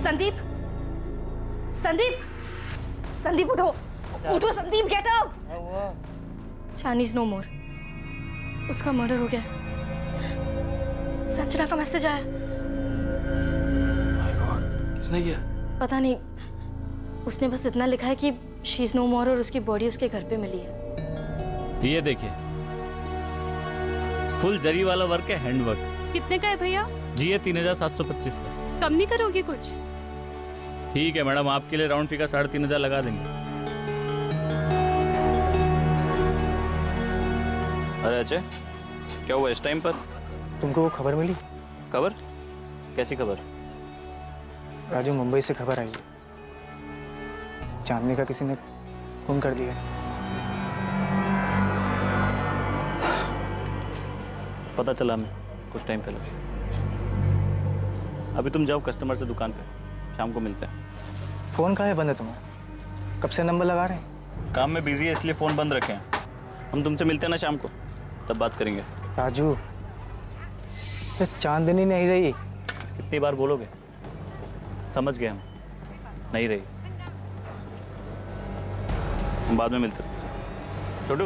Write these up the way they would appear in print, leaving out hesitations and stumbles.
संदीप, संदीप, संदीप उठो, उठो Sandeep, get up. Chinese no more, उसका मर्डर हो गया। संजना का मैसेज आया। किसने किया? पता नहीं, उसने बस इतना लिखा है कि शी इज नो मोर और उसकी बॉडी उसके घर पे मिली है। ये देखिए, फुल जरी वाला वर्क है, हैंडवर्क। कितने का है भैया? जी ये 3725 का। कम नहीं करोगे कुछ? ठीक है मैडम, आपके लिए राउंड फिगर 3500 लगा देंगे। अरे अजय, क्या हुआ इस टाइम पर? तुमको वो खबर मिली? खबर? कैसी खबर? राजू, मुंबई से खबर आई है, चांदनी का किसी ने खून कर दिया। पता चला हमें कुछ टाइम पहले। अभी तुम जाओ कस्टमर से दुकान पे, शाम को मिलते हैं। फोन कहाँ है बंद है तुम्हारा? कब से नंबर लगा रहे हैं? काम में बिजी है इसलिए फोन बंद रखे हैं। हम तुमसे मिलते हैं ना शाम को, तब बात करेंगे। राजू, ये चांदनी नहीं रही। कितनी बार बोलोगे? समझ गए हम, नहीं रही। हम बाद में मिलते हैं। छोटू,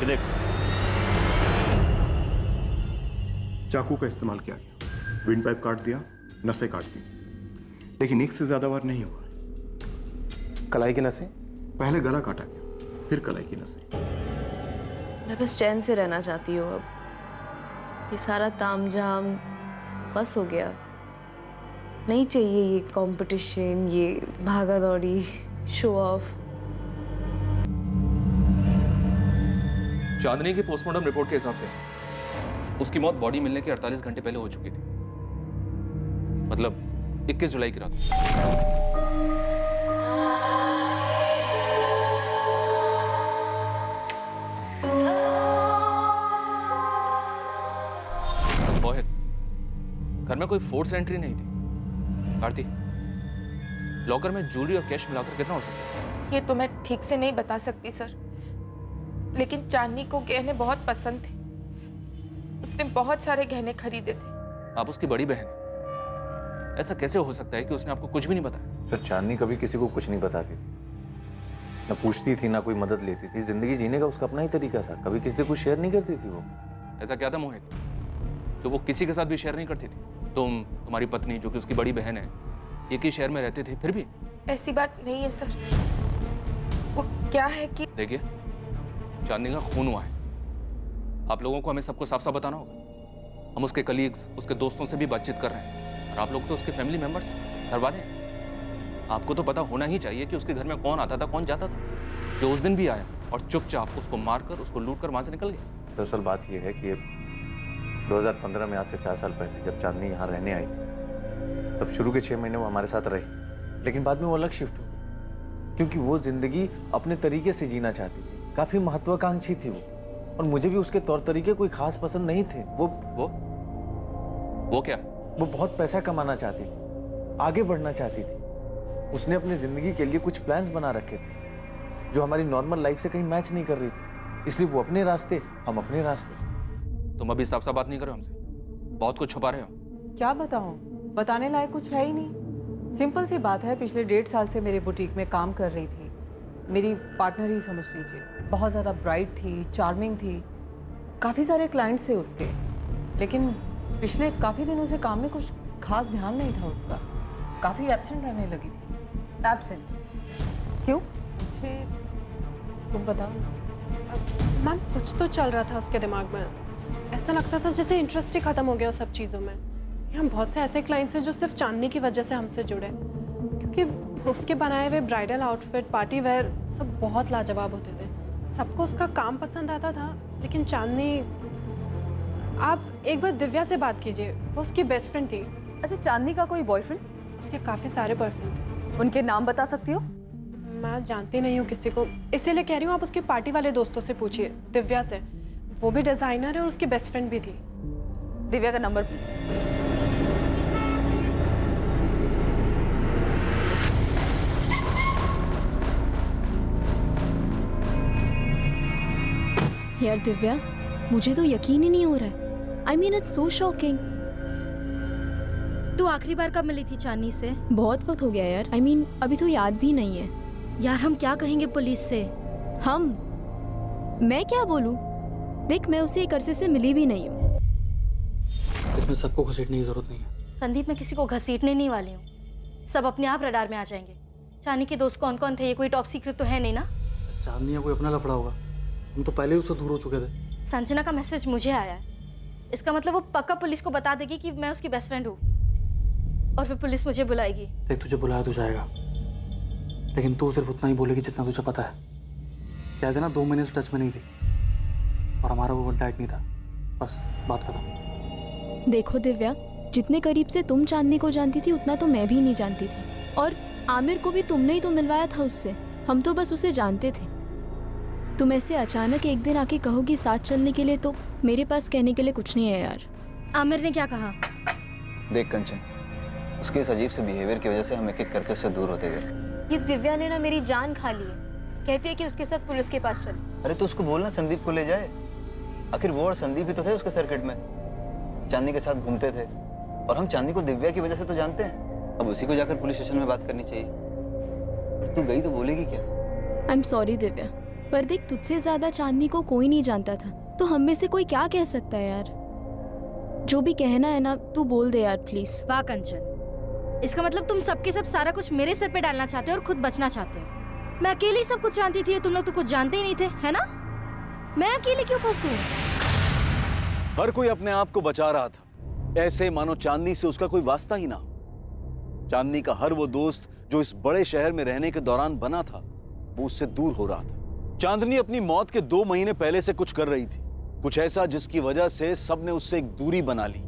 ये देख। चाकू का इस्तेमाल किया गया, विंड पाइप काट दिया, नसें काट दी, लेकिन एक से ज्यादा बार नहीं हुआ। कलाई की नसें? पहले गला काटा गया, फिर कलाई की नसें। मैं बस चैन से रहना चाहती हूँ अब। ये सारा तामझाम बस हो गया। नहीं चाहिए ये कंपटीशन, ये भागा दौड़ी, शो ऑफ। चांदनी की पोस्टमार्टम रिपोर्ट के हिसाब से उसकी मौत बॉडी मिलने के 48 घंटे पहले हो चुकी थी, मतलब 21 जुलाई की रात। मोहित, घर में कोई फोर्स एंट्री नहीं थी। आरती, लॉकर में ज्वेलरी और कैश मिलाकर कितना हो सकता है? ये तो मैं ठीक से नहीं बता सकती सर, लेकिन चांदनी को गहने बहुत पसंद थे। उसने बहुत सारे गहने खरीदे थे। आप उसकी बड़ी बहन हैं। ऐसा कैसे हो सकता है कि उसने आपको कुछ भी नहीं बताया? सर, चांदनी कभी किसी को कुछ नहीं बताती थी, ना पूछती थी, ना कोई मदद लेती थी। जिंदगी जीने का उसका अपना ही तरीका था, कभी किसी से कुछ शेयर नहीं करती थी वो। ऐसा क्या था मोहित जो वो किसी के साथ भी शेयर नहीं करती थी? तुम, तुम्हारी पत्नी जो कि उसकी बड़ी बहन है, एक ही शहर में रहते थे, फिर भी? ऐसी बात नहीं है सर। वो क्या है कि देखिए, चांदनी का खून हुआ है। आप लोगों को हमें सबको साफ साफ बताना होगा। हम उसके कलीग्स, उसके दोस्तों से भी बातचीत कर रहे हैं, और आप लोग तो उसके फैमिली मेंबर्स हैं, घर वाले हैं। आपको तो पता होना ही चाहिए कि उसके घर में कौन आता था, कौन जाता था, जो उस दिन भी आया और चुपचाप उसको मारकर, उसको लूटकर वहां से निकल गया। दरअसल बात यह है कि 2015 में, आज से 4 साल पहले, जब चांदनी यहाँ रहने आई थी, तब शुरू के 6 महीने वो हमारे साथ रही, लेकिन बाद में वो अलग शिफ्ट हो गई, क्योंकि वो जिंदगी अपने तरीके से जीना चाहती थी। काफी महत्वाकांक्षी थी वो, और मुझे भी उसके तौर तरीके कोई खास पसंद नहीं थे। वो क्या? वो बहुत पैसा कमाना चाहती थी, आगे बढ़ना चाहती थी। उसने अपनी जिंदगी के लिए कुछ प्लान्स बना रखे थे जो हमारी नॉर्मल लाइफ से कहीं मैच नहीं कर रही थी, इसलिए वो अपने रास्ते, हम अपने रास्ते। तुम अभी साफ साफ बात नहीं कर रहे हो हमसे, बहुत कुछ छुपा रहे हो। क्या बताऊं, बताने लायक कुछ है ही नहीं। सिंपल सी बात है, पिछले 1.5 साल से मेरे बुटीक में काम कर रही थी। मेरी पार्टनर ही समझ लीजिए। बहुत ज़्यादा ब्राइट थी, चार्मिंग थी, काफ़ी सारे क्लाइंट्स थे उसके, लेकिन पिछले काफ़ी दिनों से काम में कुछ खास ध्यान नहीं था उसका। काफ़ी एब्सेंट रहने लगी थी। एब्सेंट? क्यों? मुझे तुम बताओ। मैम, कुछ तो चल रहा था उसके दिमाग में। ऐसा लगता था जैसे इंटरेस्ट ही खत्म हो गया उस सब चीज़ों में। हम बहुत से ऐसे क्लाइंट्स हैं जो सिर्फ चांदनी की वजह से हमसे जुड़े, क्योंकि उसके बनाए हुए ब्राइडल आउटफिट, पार्टी वेयर सब बहुत लाजवाब होते थे। सबको उसका काम पसंद आता था, लेकिन चांदनी, आप एक बार दिव्या से बात कीजिए, वो उसकी बेस्ट फ्रेंड थी। अच्छा, चांदनी का कोई बॉयफ्रेंड? उसके काफ़ी सारे बॉयफ्रेंड थे। उनके नाम बता सकती हो? मैं जानती नहीं हूँ किसी को, इसीलिए कह रही हूँ आप उसकी पार्टी वाले दोस्तों से पूछिए, दिव्या से। वो भी डिज़ाइनर है और उसकी बेस्ट फ्रेंड भी थी। दिव्या का नंबर प्लीज। यार दिव्या, मुझे तो यकीन ही नहीं हो रहा है। I mean, it's so shocking. तू आखिरी बार कब मिली थी चांदनी से? बहुत वक्त हो गया यार। I mean, अभी तो याद भी नहीं है। यार हम क्या कहेंगे पुलिस से? मैं क्या बोलूं? देख, मैं उसे एक अरसे से मिली भी नहीं हूँ। इसमें सबको घसीटने की जरूरत नहीं है। संदीप, मैं किसी को घसीटने नहीं वाली हूँ। सब अपने आप रडार में आ जाएंगे। चांदनी के दोस्त कौन कौन थे, ये कोई टॉप सीक्रेट तो है नहीं ना? चांदनी या कोई अपना लफड़ा होगा। हम तो पहले ही उससे दूर हो चुके थे। संजना का मैसेज मुझे आया है। इसका मतलब वो पक्का पुलिस को बता देगी कि मैं उसकी बेस्ट फ्रेंड हूँ, और फिर पुलिस मुझे बुलाएगी। देख, तुझे बुलाया तो जाएगा, लेकिन तू सिर्फ उतना ही बोलेगी जितना तुझे पता है। कह देना 2 महीने से टच में नहीं थी और हमारा वो डाइट नहीं था, बस बात खत्म। देखो दिव्या, जितने करीब से तुम चांदनी को जानती थी उतना तो मैं भी नहीं जानती थी, और आमिर को भी तुमने ही तो मिलवाया था उससे। हम तो बस उसे जानते थे। तुम ऐसे अचानक एक दिन आके कहोगी साथ चलने के लिए, तो मेरे पास कहने के लिए कुछ नहीं है यार। आमिर ने क्या कहा? देख कंचन, उसके इस अजीब से बिहेवियर की वजह से हम एक एक करके उससे दूर होते गए। ये दिव्या ने ना मेरी जान खा ली है। कहती है कि उसके साथ पुलिस के पास चल। अरे तो उसको बोलना संदीप को ले जाए। आखिर वो और संदीप ही तो थे उसके सर्किट में, चांदनी के साथ घूमते थे, और हम चांदनी को दिव्या की वजह से तो जानते हैं। अब उसी को जाकर पुलिस स्टेशन में बात करनी चाहिए। और तू गई तो बोलेगी क्या? आई एम सॉरी दिव्या, पर देख, तुझसे ज्यादा चांदनी को कोई नहीं जानता था, तो हम में से कोई क्या कह सकता है यार। जो भी कहना है ना, तू बोल दे यार प्लीज। वाह कंचन, इसका मतलब तुम सबके सब सारा कुछ मेरे सर पे डालना चाहते हो और खुद बचना चाहते हो। मैं अकेली सब कुछ जानती थी और तुम लोग तो कुछ जानते ही नहीं थे, है ना? मैं अकेले क्यों फंसूं? हर कोई अपने आप को बचा रहा था, ऐसे मानो चांदनी से उसका कोई वास्ता ही ना हो। चांदनी का हर वो दोस्त जो इस बड़े शहर में रहने के दौरान बना था, वो उससे दूर हो रहा था। चांदनी अपनी मौत के 2 महीने पहले से कुछ कर रही थी, कुछ ऐसा जिसकी वजह से सबने उससे एक दूरी बना ली,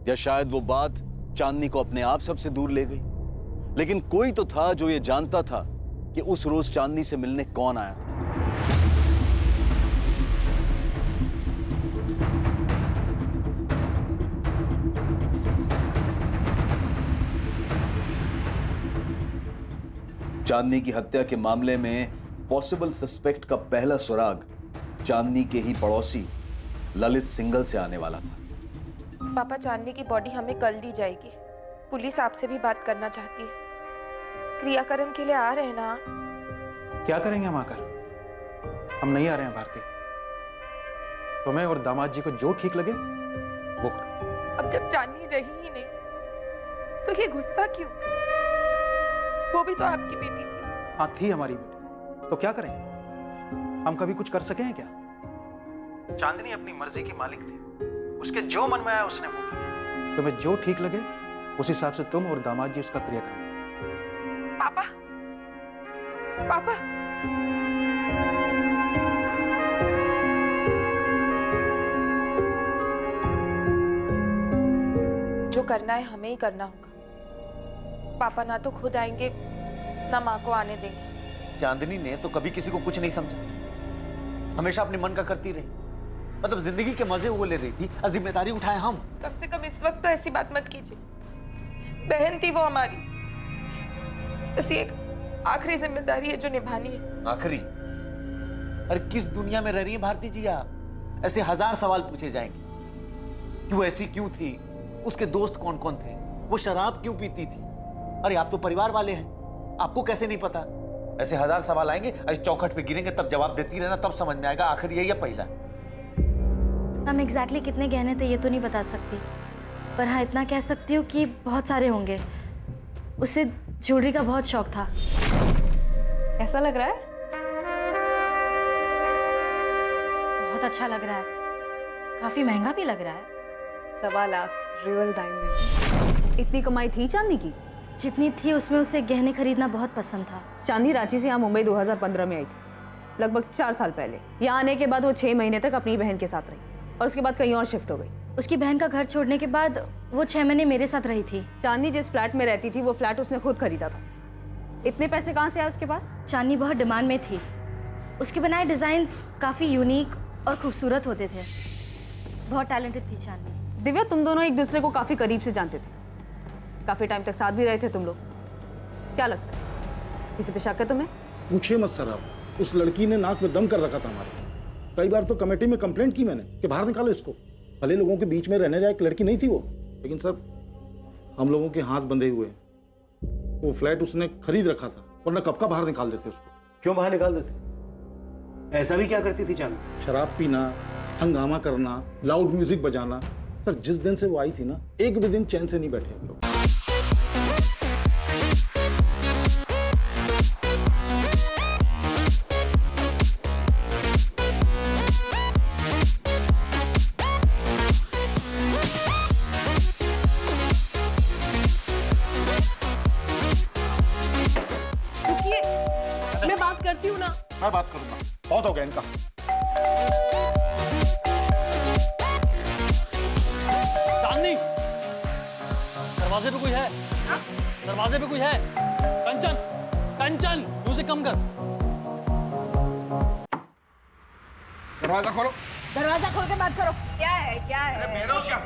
या शायद वो बात चांदनी को अपने आप सबसे दूर ले गई। लेकिन कोई तो था जो ये जानता था कि उस रोज चांदनी से मिलने कौन आया था। चांदनी की हत्या के मामले में पॉसिबल सस्पेक्ट का पहला सुराग चांदनी के ही पड़ोसी ललित सिंगल से आने वाला था। पापा, चांदनी की बॉडी हमें कल दी जाएगी। पुलिस आपसे भी बात करना चाहती है। क्रियाक्रम के लिए आ रहे हैं ना? क्या करेंगे हम आकर? हम नहीं आ रहे हैं भारती। तुम्हें और दामाद जी को जो ठीक लगे वो करो। अब जब चांदनी रही ही नहीं तो ये गुस्सा क्यों? वो भी तो आपकी बेटी थी। हाँ, थी हमारी बेटी, तो क्या करें? हम कभी कुछ कर सके हैं क्या? चांदनी अपनी मर्जी की मालिक थी, उसके जो मन में आया उसने वो किया। तुम्हें जो ठीक लगे उस हिसाब से तुम और दामाद जी उसका क्रियाक्रम करो। पापा, पापा, जो करना है हमें ही करना होगा। पापा ना तो खुद आएंगे ना माँ को आने देंगे। चांदनी ने तो कभी किसी को कुछ नहीं समझा, हमेशा अपने मन का करती रही। मतलब जिंदगी के मजे वो ले रही थी और जिम्मेदारी उठाए हम। कम से कम इस वक्त तो ऐसी बात मत कीजिए। बहन थी वो हमारी, बस एक आखिरी जिम्मेदारी है जो निभानी है। आखिरी? अरे किस दुनिया में रह रही है भारती जी आप? ऐसे 1000 सवाल पूछे जाएंगे। क्यों ऐसी क्यों थी? उसके दोस्त कौन कौन थे? वो शराब क्यों पीती थी? अरे आप तो परिवार वाले हैं, आपको कैसे नहीं पता? ऐसे 1000 सवाल आएंगे, ऐसे चौखट पे गिरेंगे, तब जवाब देती रहना, तब समझ में आएगा आखिर ये या पहला। हम एग्जैक्टली कितने गहने थे ये तो नहीं बता सकती, पर हाँ इतना कह सकती हूँ कि बहुत सारे होंगे। उसे ज्वेलरी का बहुत शौक था। ऐसा लग रहा है? बहुत अच्छा लग रहा है, काफी महंगा भी लग रहा है। 1.25 लाख रियल डायमंड। इतनी कमाई थी चांदनी की? जितनी थी उसमें उसे गहने खरीदना बहुत पसंद था। चांदनी रांची से यहाँ मुंबई 2015 में आई थी, लगभग 4 साल पहले। यहाँ आने के बाद वो 6 महीने तक अपनी बहन के साथ रही और उसके बाद कहीं और शिफ्ट हो गई। उसकी बहन का घर छोड़ने के बाद वो 6 महीने मेरे साथ रही थी। चांदनी जिस फ्लैट में रहती थी वो फ्लैट उसने खुद खरीदा था। इतने पैसे कहाँ से आए उसके पास? चांदनी बहुत डिमांड में थी। उसके बनाए डिजाइन्स काफी यूनिक और खूबसूरत होते थे। बहुत टैलेंटेड थी चांदनी। दिव्या, तुम दोनों एक दूसरे को काफी करीब से जानते थे, काफी टाइम तक साथ भी रहे थे तुम लोग। क्या लगता है किसी पे शक है तुम्हें? पूछिए मत सर, आप उस लड़की ने नाक में दम कर रखा था हमारे। कई बार तो कमेटी में कंप्लेंट की मैंने कि बाहर निकालो इसको। भले लोगों के बीच में रहने लायक लड़की नहीं थी वो, लेकिन सर हम लोगों के हाथ बंधे हुए हैं। वो फ्लैट उसने खरीद रखा था, वरना कब का बाहर निकाल देते उसको। क्यों बाहर निकाल देते? ऐसा भी क्या करती थी चांदी? शराब पीना, हंगामा करना, लाउड म्यूजिक बजाना। सर जिस दिन से वो आई थी ना, एक भी दिन चैन से नहीं बैठे हम लोग। मैं बात करती हूँ ना। मैं बात करूंगा, बहुत हो गया इनका। चांदनी, दरवाजे पे कोई है? दरवाजे पे कोई है? कंचन, कंचन, म्यूजिक कम कर। दरवाजा खोलो। दरवाजा खोल के बात करो। क्या है क्या है?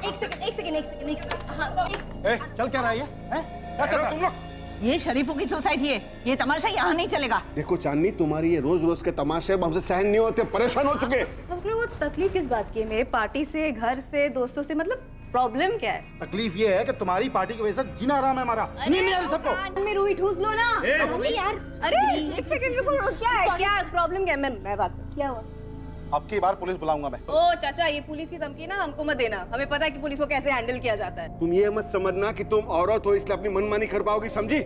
एक सेकंड एक सेकंड एक सेकंड एक सेकंड। हाँ, चल क्या रहा है ये? क्या चल रहा है तुम लोग? ये शरीफों की सोसाइटी है, ये तमाशा यहाँ नहीं चलेगा। देखो चांदनी, तुम्हारी ये रोज रोज के तमाशे हमसे सहन नहीं होते, परेशान हो चुके। वो तकलीफ किस बात की है? मेरे पार्टी से, घर से, दोस्तों से, मतलब प्रॉब्लम क्या है? तकलीफ ये है कि तुम्हारी पार्टी की वजह से जीना आराम है हमारा। नहीं आ रही सबको। में रूई ठूस लो ना। अरे यार, अरे एक सेकंड रुको, क्या है? क्या प्रॉब्लम क्या है? मैं बात क्या हुआ? अब की बार पुलिस बुलाऊंगा मैं। ओ चाचा, ये पुलिस की धमकी ना हमको मत देना। हमें पता है कि पुलिस को कैसे हैंडल किया जाता है। तुम ये मत समझना कि तुम औरत हो इसलिए अपनी मनमानी कर पाओगी, समझी?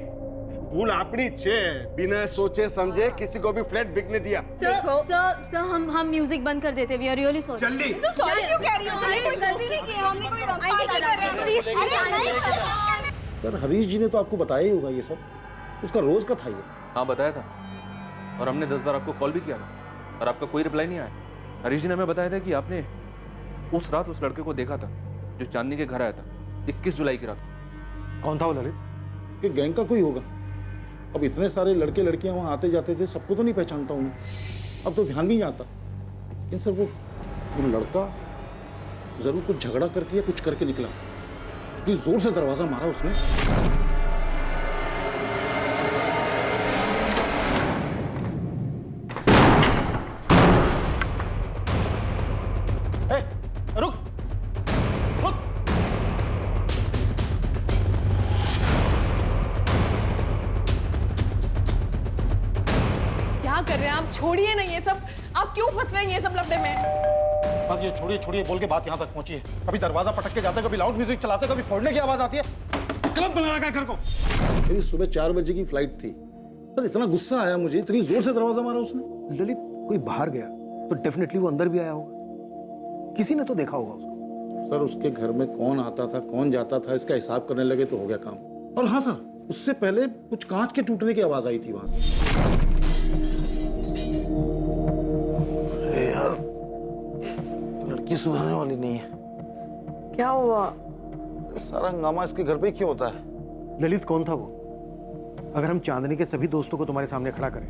भूल अपनी छे, बिना सोचे समझे किसी को भी फ्लैट बिकने दिया। सर हम म्यूजिक बंद कर देते। We are really sorry. जल्दी। सॉरी क्यों कह रही हो? हमने कोई गलती नहीं की, हमने कोई पार्टी कर रहे हैं। सर हरीश जी ने तो आपको बताया ही होगा ये सब, उसका रोज का था ये। हाँ बताया था, और हमने 10 बार आपको कॉल भी किया था और आपका कोई रिप्लाई नहीं आया। हरीश जी ने हमें बताया था कि आपने उस रात उस लड़के को देखा था जो चांदनी के घर आया था, 21 जुलाई की रात। कौन था वो ललित? कि गैंग का कोई होगा। अब इतने सारे लड़के लड़कियां वहां आते जाते थे, सबको तो नहीं पहचानता हूँ। अब तो ध्यान भी नहीं आता। इन सर वो लड़का जरूर कुछ झगड़ा करके या कुछ करके निकला। इतनी जोर से दरवाजा मारा उसने। रुक रुक। क्या कर रहे हैं आप? छोड़िए ना ये सब। आप क्यों फंस रहे हैं ये सब लफड़े में? बस ये छोड़िए छोड़िए बोल के बात यहाँ तक पहुंची है। कभी दरवाजा पटक के जाते, कभी लाउड म्यूजिक चलाते, कभी फोड़ने की आवाज आती है। क्लब बना रखा है घर को। मेरी सुबह 4 बजे की फ्लाइट थी सर, इतना गुस्सा आया मुझे, इतनी जोर से दरवाजा मारा उसने। ललित कोई बाहर गया तो डेफिनेटली वो अंदर भी आया होगा, किसी ने तो देखा होगा उसको। सर उसके घर में कौन आता था कौन जाता था इसका हिसाब करने लगे तो हो गया काम। और हाँ सर, उससे पहले कुछ कांच के टूटने की आवाज आई थी वहां से। अरे यार, लड़की सुधरने वाली नहीं है। क्या हुआ? सारा हंगामा इसके घर पे क्यों होता है? ललित कौन था वो? अगर हम चांदनी के सभी दोस्तों को तुम्हारे सामने खड़ा करें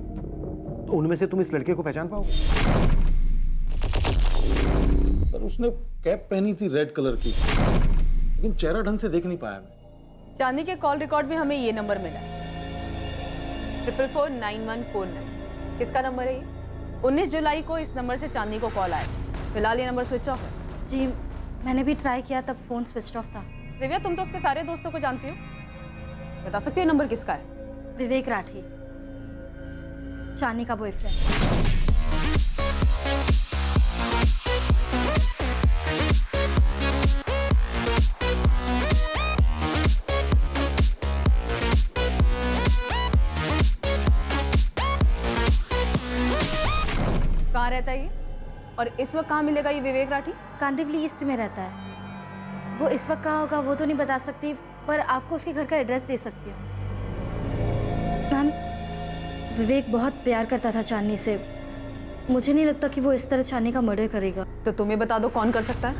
तो उनमें से तुम इस लड़के को पहचान पाओगे? सर उसने कैप पहनी थी रेड कलर की, लेकिन चेहरा ढंग से देख नहीं पाया मैं। चांदी के कॉल रिकॉर्ड में हमें ये नंबर मिला है, 444149। किसका नंबर है ये? 19 जुलाई को इस नंबर से चांदी को कॉल आया था। फिलहाल ये नंबर स्विच ऑफ है। जी मैंने भी ट्राई किया, तब फोन स्विच ऑफ था। दिव्या, तुम तो उसके सारे दोस्तों को जानती हो, बता सकती हो नंबर किसका है? विवेक राठी, चांदनी का बॉयफ्रेंड। कहाँ रहता है ये? और इस वक्त कहाँ मिलेगा ये विवेक राठी? कांदिवली ईस्ट में रहता है। वो इस वक्त कहाँ होगा वो तो नहीं बता सकती, पर आपको उसके घर का एड्रेस दे सकती हूँ। मैम, विवेक बहुत प्यार करता था चांदनी से। मुझे नहीं लगता कि वो इस तरह चांदनी का मर्डर करेगा। तो तुम्हें बता दो कौन कर सकता है?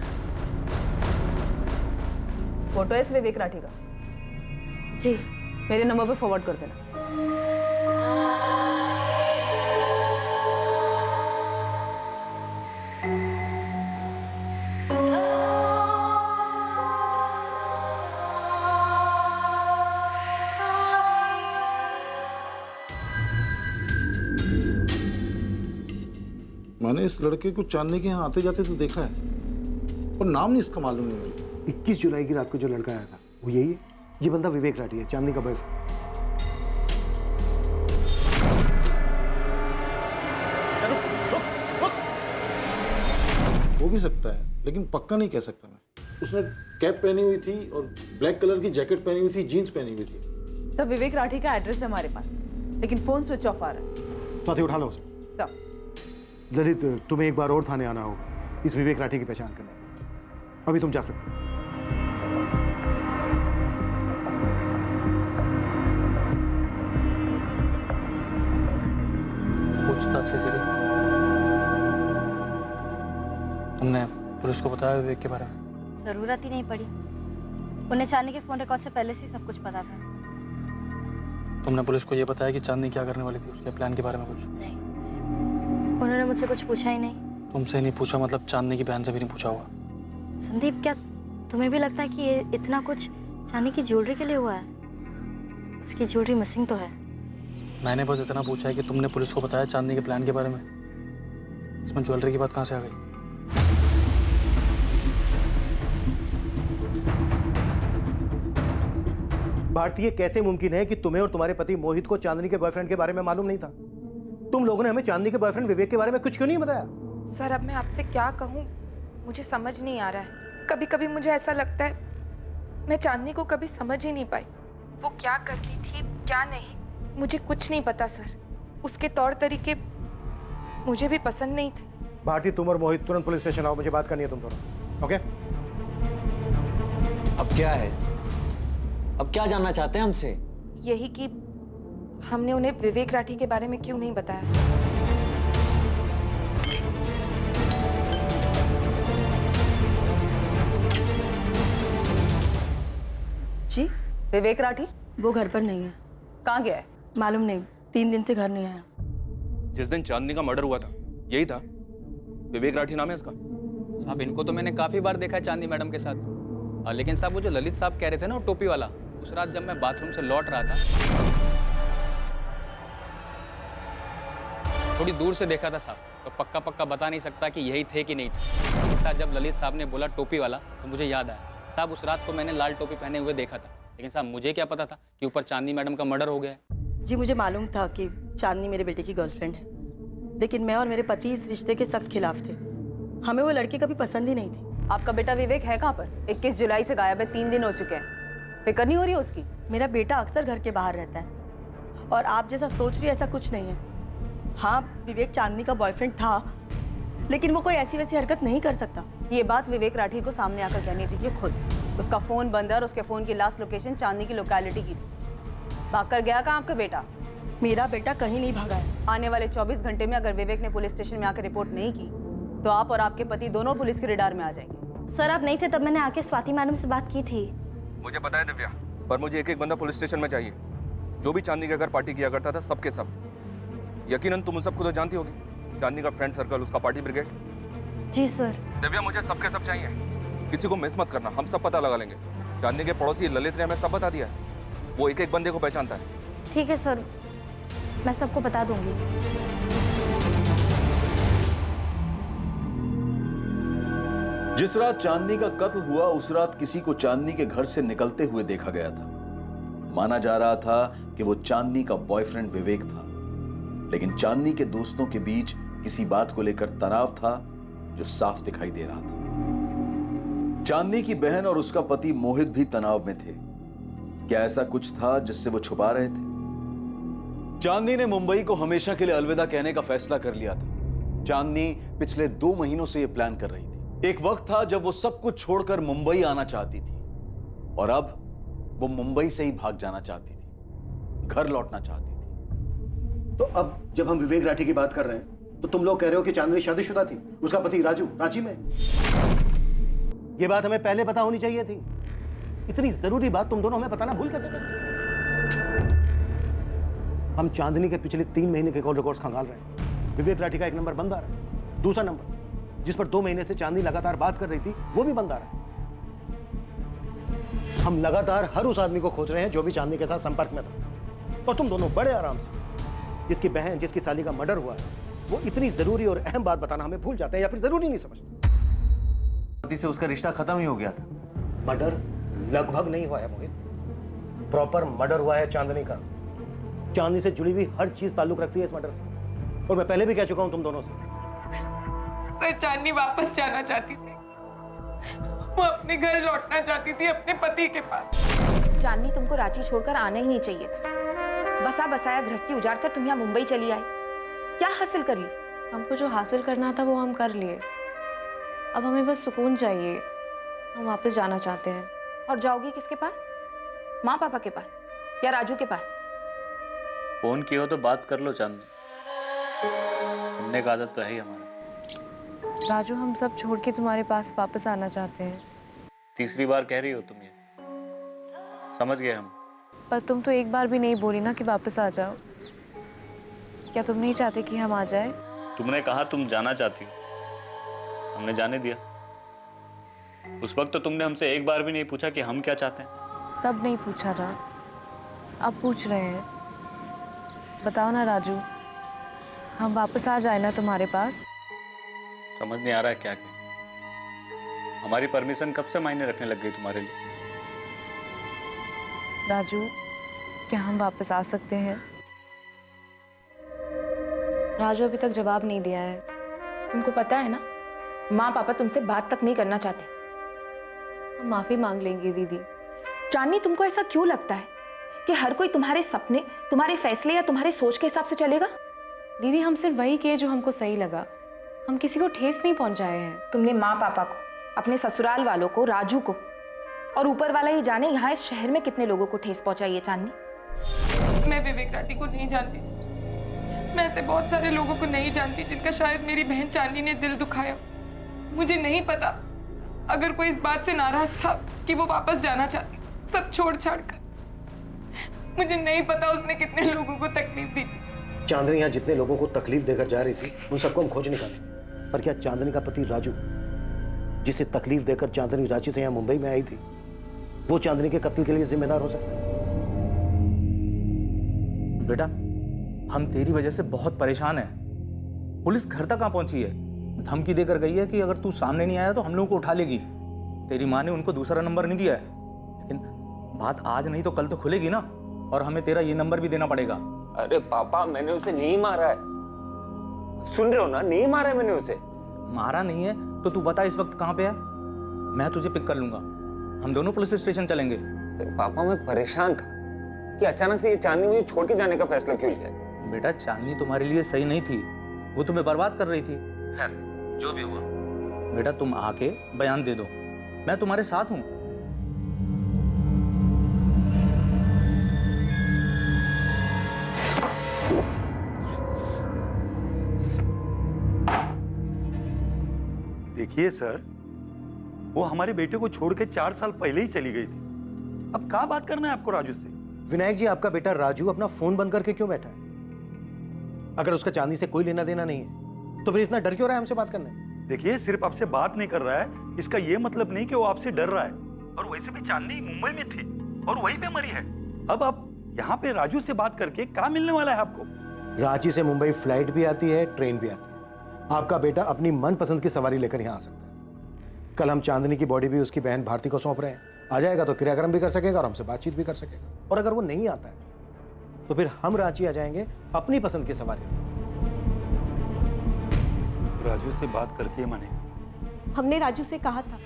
फोटो है इस विवेक राठी का? जी। मेरे नंबर पर फॉरवर्ड कर देना। मैंने इस लड़के को चांदनी के यहाँ आते जाते तो देखा है, पर नाम नहीं इसका मालूम नहीं मुझे। 21 जुलाई की रात को जो लड़का आया था वो यही है? ये बंदा विवेक राठी है, चांदनी का बॉयफ्रेंड। हो भी सकता है, लेकिन पक्का नहीं कह सकता मैं। उसने कैप पहनी हुई थी और ब्लैक कलर की जैकेट पहनी हुई थी, जीन्स पहनी हुई थी। सर विवेक राठी का एड्रेस है हमारे पास, लेकिन फोन स्विच ऑफ आ रहा है। साथी उठा लो उसे। सर ललित, तुम्हें एक बार और थाने आना होगा इस विवेक राठी की पहचान करने। अभी तुम जा सकते हो। पूछताछ कैसे की? तुमने पुलिस को बताया विवेक के बारे में? ज़रूरत ही नहीं पड़ी, उन्हें चांदनी के फ़ोन रिकॉर्ड से पहले से ही सब कुछ पता था। तुमने पुलिस को ये बताया कि चांदनी क्या करने वाली थी, उसके प्लान के बारे में कुछ? नहीं, उन्होंने मुझसे कुछ पूछा ही नहीं। तुमसे नहीं पूछा मतलब चांदनी की बहन से भी नहीं पूछा होगा? संदीप, क्या तुम्हें भी लगता है कि ये इतना कुछ चांदनी की ज्वेलरी के लिए हुआ है? उसकी ज्वेलरी मिसिंग तो है। मैंने बस इतना पूछा है कि तुमने पुलिस को बताया चांदनी के प्लान के बारे में। इसमें ज्वेलरी की बात कहाँ से आ गई? भारतीय, कैसे मुमकिन है कि तुम्हें और तुम्हारे पति मोहित को चांदनी के बॉयफ्रेंड के बारे में मालूम नहीं था? तुम लोगों ने हमें चांदनी के बॉयफ्रेंड विवेक के बारे में कुछ क्यों नहीं बताया? सर, अब मैं आपसे क्या कहूँ, मुझे समझ नहीं आ रहा है। कभी कभी मुझे ऐसा लगता है मैं चांदनी को कभी समझ ही नहीं पाई। वो क्या करती थी क्या नहीं, मुझे कुछ नहीं पता सर। उसके तौर तरीके मुझे भी पसंद नहीं थे। भारती, तुम और मोहित तुरंत पुलिस स्टेशन आओ, मुझे बात करनी है तुम दोनों। ओके? अब क्या है? अब क्या जानना चाहते हैं हमसे? यही कि हमने उन्हें विवेक राठी के बारे में क्यों नहीं बताया। जी, विवेक राठी वो घर पर नहीं है। कहाँ गया है? मालूम नहीं, 3 दिन से घर नहीं आया। जिस दिन चांदनी का मर्डर हुआ था यही था? विवेक राठी नाम है इसका? साहब, इनको तो मैंने काफी बार देखा है चांदनी मैडम के साथ। लेकिन साहब, वो जो ललित साहब कह रहे थे ना, वो टोपी वाला, उस रात जब मैं बाथरूम से लौट रहा था, थोड़ी दूर से देखा था साहब, तो पक्का पक्का बता नहीं सकता कि यही थे कि नहीं थे। इस साथ जब ललित साहब ने बोला टोपी वाला, तो मुझे याद आया साहब, उस रात को मैंने लाल टोपी पहने हुए देखा था। लेकिन साहब, मुझे क्या पता था कि ऊपर चांदनी मैडम का मर्डर हो गया है। जी, मुझे मालूम था कि चांदनी मेरे बेटे की गर्लफ्रेंड है, लेकिन मैं और मेरे पति इस रिश्ते के सख्त खिलाफ थे। हमें वो लड़की कभी पसंद ही नहीं थी। आपका बेटा विवेक है कहाँ पर? 21 जुलाई से गायब है, 3 दिन हो चुके हैं। फिक्र नहीं हो रही है उसकी? मेरा बेटा अक्सर घर के बाहर रहता है, और आप जैसा सोच रही ऐसा कुछ नहीं है। हाँ, विवेक चांदनी का बॉयफ्रेंड था, लेकिन वो कोई ऐसी वैसी हरकत नहीं कर सकता। ये बात विवेक राठी को सामने आकर कहनी दीजिए खुद। उसका फोन बंद है और उसके फोन की लास्ट लोकेशन चांदनी की लोकेलिटी की थी। भागकर गया कहाँ आपका बेटा? मेरा बेटा कहीं नहीं भागा है। आने वाले 24 घंटे में अगर विवेक ने पुलिस स्टेशन में आकर रिपोर्ट नहीं की, तो आप और आपके पति दोनों पुलिस के रडार में आ जाएंगे। सर, आप नहीं थे तब मैंने आके स्वाति मैडम से बात की थी। मुझे पता है दिव्या, पर मुझे एक एक बंदा पुलिस स्टेशन में चाहिए जो भी चांदनी के घर पार्टी किया करता था, सबके सब। यकीनन तुम उन सबको तो जानती होगी, चांदनी का फ्रेंड सर्कल, उसका पार्टी ब्रिगेड। जी सर। दिव्या, मुझे सबके सब चाहिए, किसी को मिस मत करना, हम सब पता लगा लेंगे। चांदनी के पड़ोसी ललित ने हमें सब बता दिया है, वो एक एक बंदे को पहचानता है। ठीक है सर, मैं सबको बता दूंगी। जिस रात चांदनी का कत्ल हुआ उस रात किसी को चांदनी के घर से निकलते हुए देखा गया था। माना जा रहा था कि वो चांदनी का बॉयफ्रेंड विवेक था, लेकिन चांदनी के दोस्तों के बीच किसी बात को लेकर तनाव था जो साफ दिखाई दे रहा था। चांदनी की बहन और उसका पति मोहित भी तनाव में थे। क्या ऐसा कुछ था जिससे वो छुपा रहे थे? चांदनी ने मुंबई को हमेशा के लिए अलविदा कहने का फैसला कर लिया था। चांदनी पिछले 2 महीनों से यह प्लान कर रही थी। एक वक्त था जब वो सब कुछ छोड़कर मुंबई आना चाहती थी, और अब वो मुंबई से ही भाग जाना चाहती थी, घर लौटना चाहती थी। तो अब जब हम विवेक राठी की बात कर रहे हैं, तो तुम लोग कह रहे हो कि चांदनी शादीशुदा थी, उसका पति राजू रांची में। ये बात हमें पहले पता होनी चाहिए थी। इतनी जरूरी बात तुम दोनों हमें बताना भूल कैसे गए? हम चांदनी के पिछले 3 महीने के कॉल रिकॉर्ड्स खंगाल रहे हैं। विवेक राठी का एक नंबर बंद आ रहा है, दूसरा नंबर जिस पर 2 महीने से चांदनी लगातार बात कर रही थी वो भी बंद आ रहा है। हम लगातार हर उस आदमी को खोज रहे हैं जो भी चांदनी के साथ संपर्क में था, और तुम दोनों बड़े आराम से जिसकी बहन, जिसकी साली का मर्डर हुआ है, वो इतनी जरूरी और अहम बात बताना हमें भूल जाते हैं, या फिर जरूरी नहीं समझते। पति से उसका रिश्ता खत्म ही हो गया था। मर्डर लगभग नहीं हुआ है मोहित, प्रॉपर मर्डर हुआ है चांदनी का। चांदनी से जुड़ी हुई हर चीज ताल्लुक रखती है इस मर्डर से, और मैं पहले भी कह चुका हूं तुम दोनों से। सर, चांदनी वापस जाना चाहती थी। वो अपने घर लौटना चाहती थी, अपने पति के पास। चांदनी, तुमको रांची छोड़कर आना ही नहीं चाहिए था। बसा बसाया गृहस्थी उजाड़ कर तुम यहाँ मुंबई चली आई। क्या हासिल कर ली? हमको जो हासिल करना था वो हम कर लिए। अब हमें बस सुकून चाहिए। हम वापस जाना चाहते हैं। और जाओगी किसके पास? माँ पापा के पास या राजू के पास? फोन किया हो तो बात कर लो चांदनी, सुनने का आदत तो है ही हमारा। राजू, हम सब छोड़ के तुम्हारे पास वापस आना चाहते हैं। तीसरी बार कह रही हो तुम ये, समझ गए हम। पर तुम तो एक बार भी नहीं बोली ना कि वापस आ जाओ। क्या तुम नहीं चाहते कि हम आ जाए? तुमने कहा तुम जाना चाहती हो, हमने जाने दिया। उस वक्त तो तुमने हमसे एक बार भी नहीं पूछा कि हम क्या चाहते हैं। तब नहीं पूछा था, अब पूछ रहे हैं। बताओ ना राजू, हम वापस आ जाए ना तुम्हारे पास? समझ नहीं आ रहा है क्या क्या। हमारी परमिशन कब से मायने रखने लग गई तुम्हारे लिए? राजू, क्या हम वापस आ सकते हैं? राजू अभी तक जवाब नहीं दिया है। तुमको पता है ना, माँ पापा तुमसे बात तक नहीं करना चाहते। हम माफी मांग लेंगे दीदी। चांदनी, तुमको ऐसा क्यों लगता है कि हर कोई तुम्हारे सपने, तुम्हारे फैसले या तुम्हारे सोच के हिसाब से चलेगा? दीदी, हम सिर्फ वही किए जो हमको सही लगा। हम किसी को ठेस नहीं पहुंचाए हैं। तुमने माँ पापा को, अपने ससुराल वालों को, राजू को, और ऊपर वाला ही जाने यहाँ इस शहर में कितने लोगों को ठेस पहुंचाई है चांदनी। मैं विवेक राठी को नहीं जानती सर। मैं ऐसे बहुत सारे लोगों को नहीं जानती जिनका शायद मेरी बहन चांदनी ने दिल दुखाया। मुझे नहीं पता अगर कोई इस बात से नाराज था कि वो वापस जाना चाहती सब छोड़ छाड़ कर। मुझे नहीं पता उसने कितने लोगों को तकलीफ दी थी। चांदनी यहाँ जितने लोगों को तकलीफ देकर जा रही थी उन सबको हम खोज निकालेंगे। पर क्या चांदनी का पति राजू, जिसे तकलीफ देकर चांदनी रांची से यहाँ मुंबई में आई थी, वो चांदनी के कत्ल के लिए जिम्मेदार हो सकता है? बेटा, हम तेरी वजह से बहुत परेशान हैं। पुलिस घर तक कहाँ पहुंची है? धमकी देकर गई है कि अगर तू सामने नहीं आया तो हम लोगों को उठा लेगी। तेरी माँ ने उनको दूसरा नंबर नहीं दिया है, लेकिन बात आज नहीं तो कल तो खुलेगी ना, और हमें तेरा ये नंबर भी देना पड़ेगा। अरे पापा, मैंने उसे नहीं मारा है। सुन रहे हो ना, नहीं मारा है मैंने उसे। मारा नहीं है तो तू बता इस वक्त कहाँ पे है? मैं तुझे पिक कर लूंगा, हम दोनों पुलिस स्टेशन चलेंगे। पापा, मैं परेशान था कि अचानक से ये चांदनी मुझे छोड़ के जाने का फैसला क्यों लिया। बेटा, चांदनी तुम्हारे लिए सही नहीं थी, वो तुम्हें बर्बाद कर रही थी। खैर, जो भी हुआ, बेटा तुम आके बयान दे दो, मैं तुम्हारे साथ हूं। देखिए सर, वो हमारे बेटे को छोड़ के 4 साल पहले ही चली गई थी। अब कहाँ बात करना है आपको राजू से? विनायक जी, आपका बेटा राजू अपना फोन बंद करके क्यों बैठा है? अगर उसका चांदी से कोई लेना देना नहीं है तो फिर इतना डर क्यों रहा है हमसे बात करने? देखिए, सिर्फ आपसे बात नहीं कर रहा है, इसका ये मतलब नहीं कि वो आपसे डर रहा है। और वैसे भी चांदनी मुंबई में थी और वहीं पे मरी है। अब आप यहाँ पे राजू से बात करके क्या मिलने वाला है आपको? रांची से मुंबई फ्लाइट भी आती है, ट्रेन भी आती है। आपका बेटा अपनी मनपसंद की सवारी लेकर यहाँ आ सकता है। कल हम चांदनी की बॉडी भी उसकी बहन भारती को सौंप रहे हैं। आ जाएगा तो क्रियाक्रम भी कर सकेगा और हमसे बातचीत भी कर सकेगा। और अगर वो नहीं आता है तो फिर हम रांची आ जाएंगे अपनी पसंद की सवारी। राजू से बात करके माने। हमने राजू से कहा था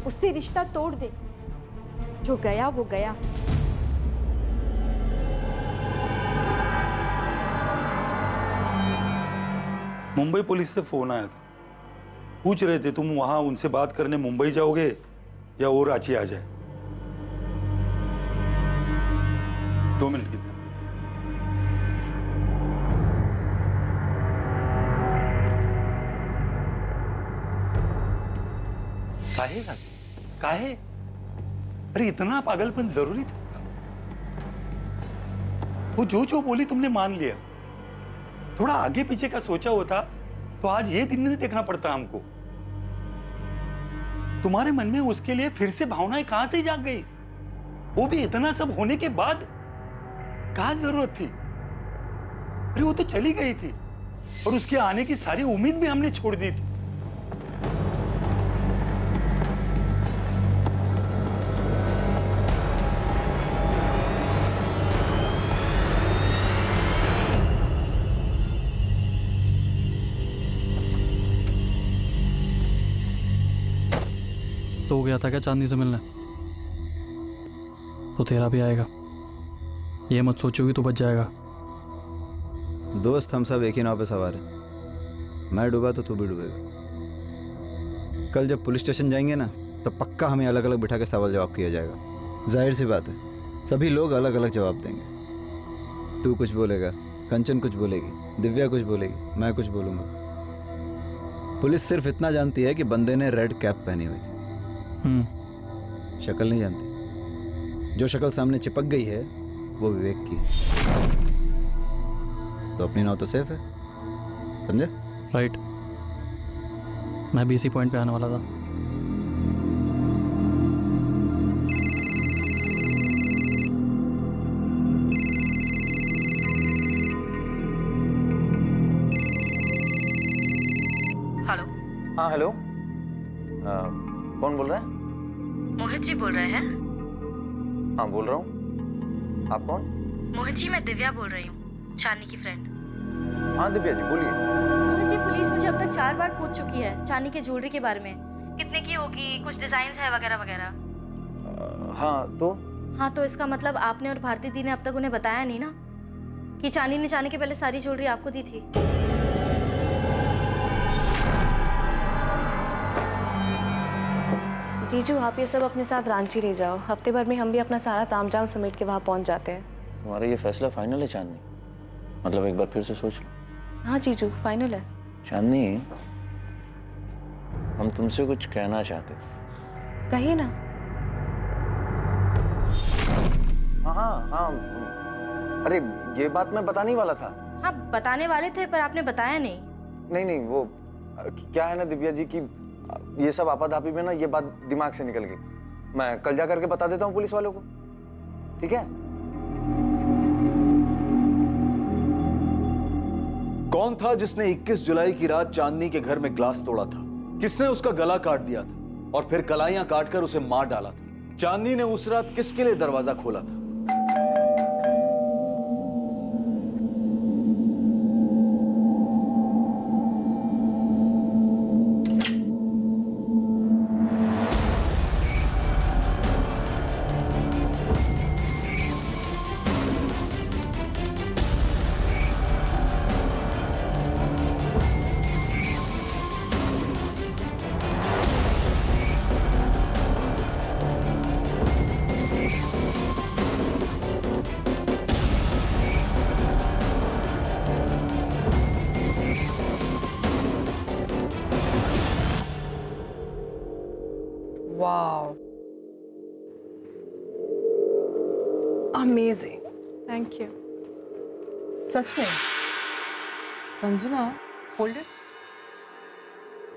उससे रिश्ता तोड़ दे, जो गया वो गया। मुंबई पुलिस से फोन आया था, पूछ रहे थे तुम वहां उनसे बात करने मुंबई जाओगे या वो रांची आ जाए। 2 मिनट की। काहे काहे? अरे इतना पागलपन जरूरी था? वो जो बोली तुमने मान लिया। थोड़ा आगे पीछे का सोचा होता तो आज ये दिन नहीं देखना पड़ता हमको। तुम्हारे मन में उसके लिए फिर से भावनाएं कहां से जाग गई? वो भी इतना सब होने के बाद क्या जरूरत थी? अरे वो तो चली गई थी और उसके आने की सारी उम्मीद भी हमने छोड़ दी थी। तो गया था क्या चांदनी से मिलने? तो तेरा भी आएगा। ये मत सोचोगी तो बच जाएगा। दोस्त हम सब एक ही नाव पे सवार हैं। मैं डूबा तो तू भी डूबेगा। कल जब पुलिस स्टेशन जाएंगे ना, तो पक्का हमें अलग अलग बिठा के सवाल जवाब किया जाएगा। जाहिर सी बात है, सभी लोग अलग अलग जवाब देंगे। तू कुछ बोलेगा, कंचन कुछ बोलेगी, दिव्या कुछ बोलेगी, मैं कुछ बोलूँगा। पुलिस सिर्फ इतना जानती है कि बंदे ने रेड कैप पहनी हुई थी। शक्ल नहीं जानती। जो शक्ल सामने चिपक गई है वो विवेक की है। तो अपनी नाव तो सेफ है, समझे? राइट। मैं भी इसी पॉइंट पे आने वाला था। हेलो। हाँ हेलो, कौन बोल रहा है? मोहित जी बोल रहे हैं? हाँ बोल रहा हूँ। आप कौन? मोहित जी, मैं दिव्या बोल रही हूँ, चांदनी की फ्रेंड। हाँ दिव्या जी बोलिए। मोहित जी, पुलिस मुझे अब तक 4 बार पूछ चुकी है चांदनी के ज्वेलरी के बारे में। कितने की होगी, कुछ डिजाइन है वगैरह वगैरह। हाँ तो? हाँ तो इसका मतलब आपने और भारती दी ने अब तक उन्हें बताया नहीं ना कि चांदनी ने जाने के पहले सारी ज्वेलरी आपको दी थी। जीजू, आप ये सब अपने साथ रांची ले जाओ। हफ्ते भर में हम भी अपना सारा तामझाम समेट के वहाँ पहुँच जाते हैं। तुम्हारा ये फैसला फाइनल है चांदनी? मतलब एक बार फिर से सोच लो। हाँ जीजू, फाइनल है। चांदनी, हम तुमसे कुछ कहना चाहते थे। कहिए ना। हाँ हाँ हाँ, अरे ये बात मैं बताने ही वाला था। हाँ बताने वाले थे पर आपने बताया नहीं। नहीं नहीं, वो क्या है ना दिव्या जी की ये सब आपाधापी में ना ये बात दिमाग से निकल गई। मैं कल जा करके बता देता हूँ पुलिस वालों को, ठीक है? कौन था जिसने 21 जुलाई की रात चांदनी के घर में ग्लास तोड़ा था? किसने उसका गला काट दिया था और फिर कलाइयां काटकर उसे मार डाला था? चांदनी ने उस रात किसके लिए दरवाजा खोला था? Wow, amazing, thank you. सच में संजना, होल्ड इट।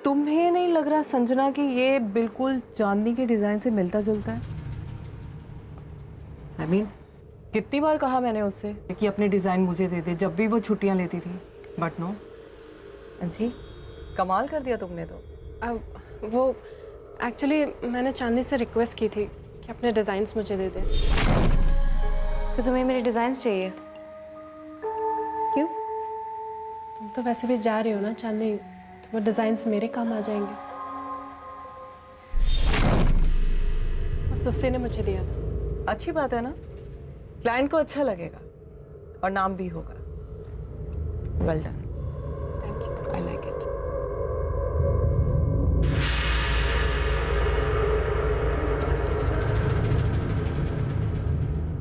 तुम्हें नहीं लग रहा संजना कि ये बिल्कुल चांदनी के डिजाइन से मिलता जुलता है? I mean, कितनी बार कहा मैंने उससे कि अपने डिजाइन मुझे दे दे जब भी वो छुट्टियां लेती थी, बट नो। अंशी, कमाल कर दिया तुमने तो। वो एक्चुअली मैंने चांदनी से रिक्वेस्ट की थी कि अपने डिज़ाइंस मुझे दे दे। तो तुम्हें मेरे डिज़ाइंस चाहिए? क्यों? तुम तो वैसे भी जा रहे हो ना चांदनी, तो वो डिज़ाइंस मेरे काम आ जाएंगे। बस उससे ने मुझे दिया था। अच्छी बात है ना, क्लाइंट को अच्छा लगेगा और नाम भी होगा। Well done, thank you, I like it.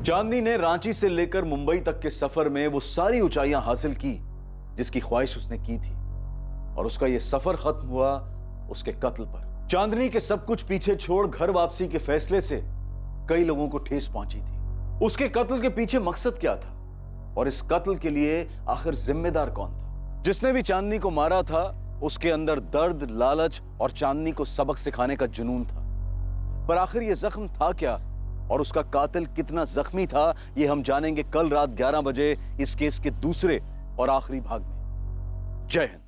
Chandni ने रांची से लेकर मुंबई तक के सफर में वो सारी ऊंचाइयां हासिल की जिसकी ख्वाहिश उसने की थी, और उसका ये सफर खत्म हुआ उसके कत्ल पर। चांदनी के सब कुछ पीछे छोड़ घर वापसी के फैसले से कई लोगों को ठेस पहुंची थी। उसके कत्ल के पीछे मकसद क्या था, और इस कत्ल के लिए आखिर जिम्मेदार कौन था? जिसने भी चांदनी को मारा था उसके अंदर दर्द, लालच और चांदनी को सबक सिखाने का जुनून था। पर आखिर ये जख्म था क्या, और उसका कातिल कितना जख्मी था, ये हम जानेंगे कल रात 11 बजे इस केस के दूसरे और आखिरी भाग में। जय हिंद।